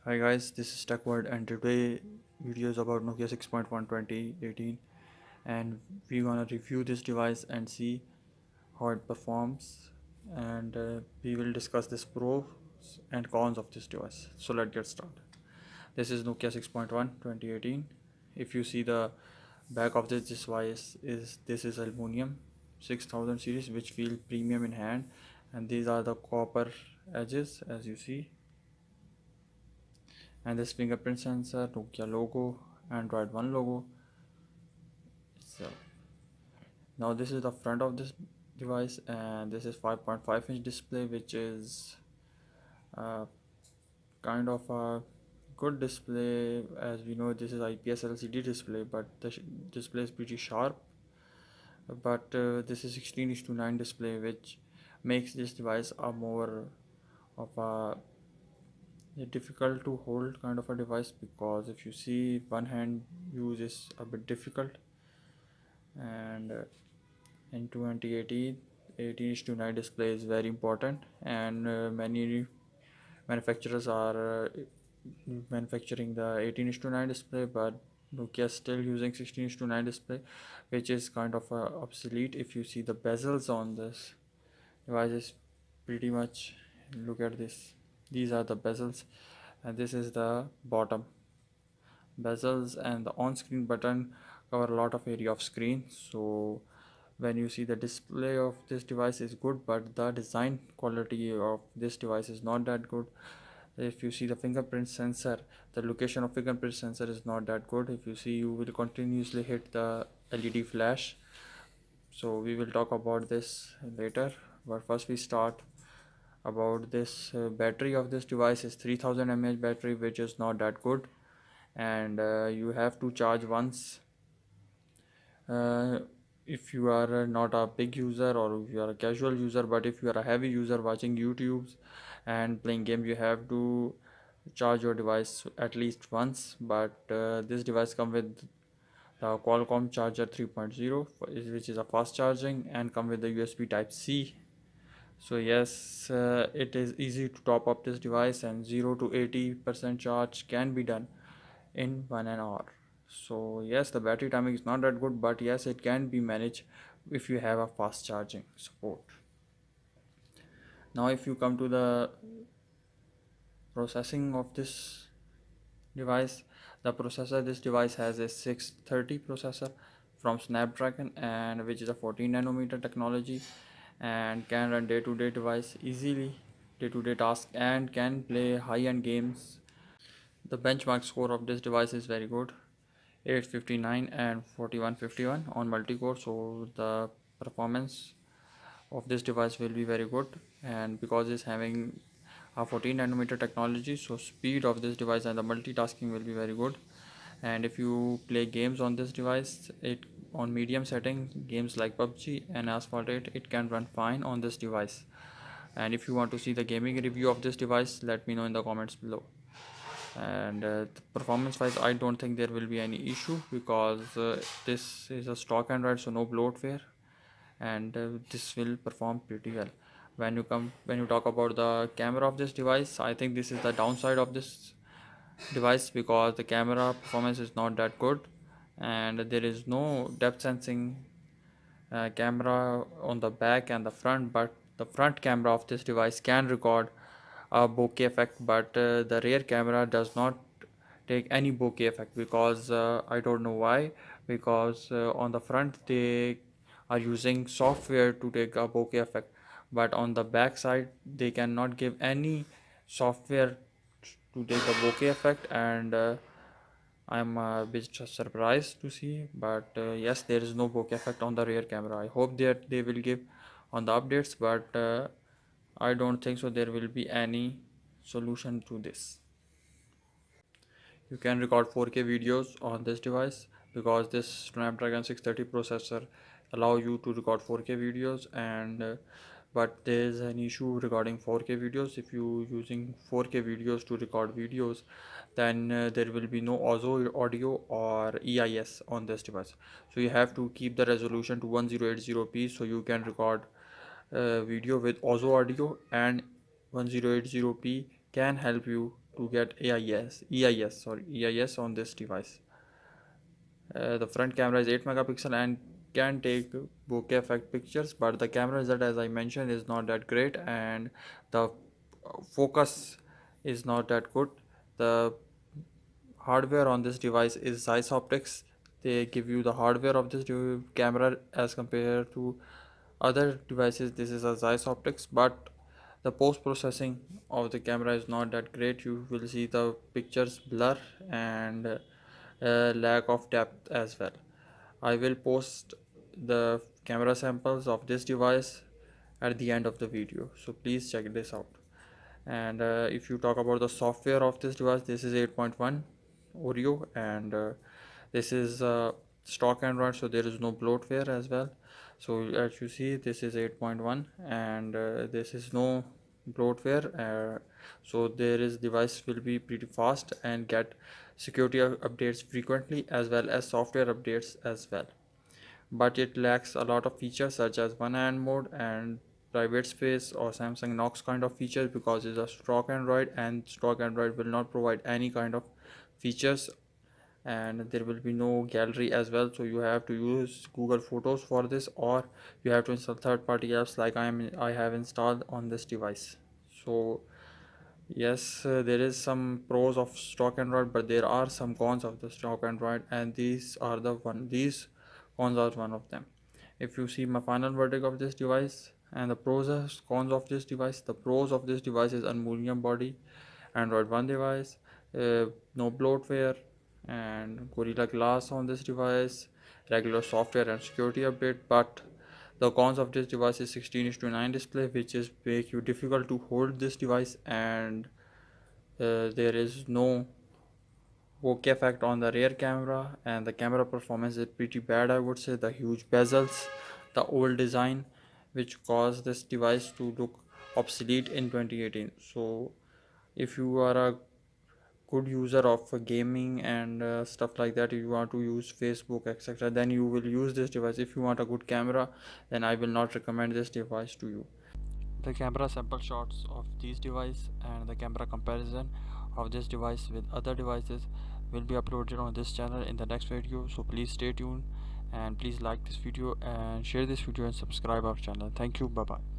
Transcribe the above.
Hi guys, this is TechWord and today video is about Nokia 6.1 2018 and we're gonna review this device and see how it performs and we will discuss this pros and cons of this device. So let's get started. This is Nokia 6.1 2018. If you see the back of this device is aluminum 6000 series which feel premium in hand, and these are the copper edges as you see, and this fingerprint sensor, Nokia logo, Android One logo. So now this is the front of this device, and this is 5.5-inch display, which is uh, kind of a good display. As we know, this is IPS LCD display, but the display is pretty sharp. But this is 16:9 display, which makes this device a more of a difficult to hold kind of a device, because if you see one hand use is a bit difficult. And in 2018 18:9 display is very important, and many manufacturers are manufacturing the 18:9 display, but Nokia is still using 16:9 display, which is kind of obsolete. If you see the bezels on this device is pretty much, look at this, these are the bezels, and this is the bottom bezels, and the on-screen button cover a lot of area of screen. So when you see the display of this device is good, but the design quality of this device is not that good. If you see the fingerprint sensor, the location of fingerprint sensor is not that good. If you see, you will continuously hit the LED flash. So we will talk about this later, but first we start about this battery of this device is 3000 mAh battery, which is not that good, and you have to charge once. uh, if you are not a big user, or if you are a casual user, but if you are a heavy user watching YouTubes and playing game, you have to charge your device at least once. But this device comes with the Qualcomm charger 3.0, which is a fast charging, and come with the USB type C. So yes, it is easy to top up this device, and 0 to 80% charge can be done in 1 hour. So yes, the battery timing is not that good, but yes, it can be managed if you have a fast charging support. Now if you come to the processing of this device, the processor, this device has a 630 processor from Snapdragon, and which is a 14 nanometer technology, and can run day-to-day device easily, day-to-day tasks, and can play high-end games. The benchmark score of this device is very good, 859 and 4151 on multi-core. So the performance of this device will be very good, and because it's having a 14 nanometer technology, so speed of this device and the multitasking will be very good. And if you play games on this device, it on medium setting, games like PUBG and Asphalt 8, it can run fine on this device. And if you want to see the gaming review of this device, let me know in the comments below. And performance wise, I don't think there will be any issue, because this is a stock Android, so no bloatware, and this will perform pretty well. When you talk about the camera of this device, I think this is the downside of this device, because the camera performance is not that good, and there is no depth sensing camera on the back and the front. But the front camera of this device can record a bokeh effect, but the rear camera does not take any bokeh effect, because I don't know why, because on the front they are using software to take a bokeh effect, but on the back side they cannot give any software to take the bokeh effect. And I'm a bit surprised to see, but yes, there is no bokeh effect on the rear camera. I hope that they will give on the updates, but I don't think so there will be any solution to this. You can record 4K videos on this device, because this Snapdragon 630 processor allow you to record 4K videos. And but there is an issue regarding 4K videos. If you using 4K videos to record videos, then there will be no audio or EIS on this device. So you have to keep the resolution to 1080p, so you can record video with audio audio, and 1080p can help you to get EIS on this device. The front camera is 8 megapixel and can take bokeh effect pictures, but the camera result, as I mentioned, is not that great, and the focus is not that good. The hardware on this device is Zeiss Optics. They give you the hardware of this camera as compared to other devices. This is a Zeiss Optics, but the post processing of the camera is not that great. You will see the pictures blur and lack of depth as well. I will post the camera samples of this device at the end of the video, so please check this out. And if you talk about the software of this device, this is 8.1 Oreo, and this is stock Android, so there is no bloatware as well. So as you see, this is 8.1 and this is no bloatware, so there is device will be pretty fast and get security updates frequently as well as software updates as well, but it lacks a lot of features such as one hand mode and private space or Samsung Knox kind of features, because it's a stock Android and stock Android will not provide any kind of features, and there will be no gallery as well, so you have to use Google Photos for this, or you have to install third-party apps like I have installed on this device. So yes, there is some pros of stock Android, but there are some cons of the stock Android, and these cons are one of them. If you see my final verdict of this device and the pros and cons of this device, the pros of this device is aluminum body, Android One device, no bloatware, and Gorilla Glass on this device, regular software and security update. But the cons of this device is 16:9 display, which is make you difficult to hold this device, and there is no bokeh effect on the rear camera, and the camera performance is pretty bad, I would say. The huge bezels, the old design, which caused this device to look obsolete in 2018. So if you are a good user of gaming and stuff like that, if you want to use Facebook etc, then you will use this device. If you want a good camera, then I will not recommend this device to you. The camera sample shots of these device and the camera comparison of this device with other devices will be uploaded on this channel in the next video, so please stay tuned and please like this video and share this video and subscribe our channel. Thank you. Bye bye.